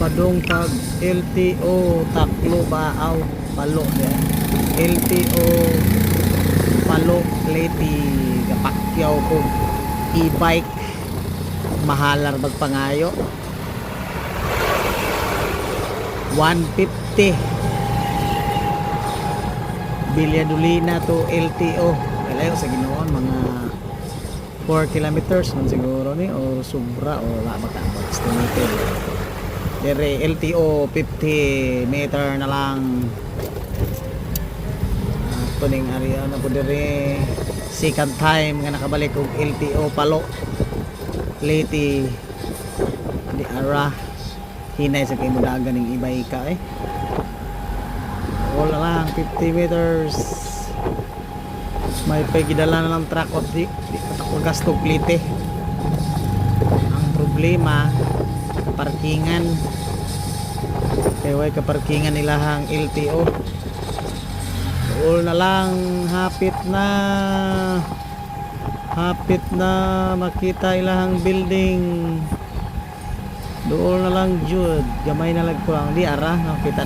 padong tag LTO taklo baaw palo yan. LTO palo Leyte kapakyaw ko e-bike mahalar magpangayo 150 Bilyadolina to LTO kalayo sa ginoon mga 4 kilometers man siguro ni o sobra o wala makabot estimated dire LTO 50 meter na lang tuning area na po dire second time nga nakabalik og LTO palo Leyte di ara hinay sa kay mudagan ning ibay ka wala lang 50 meters may pagidala na ng truck of di gasto plite ang problema parkingan kaya way kaparkingan nilahang LTO all na lang hapit na makita ilahang building doon na lang jud gamay na lang ko ang di ara nakita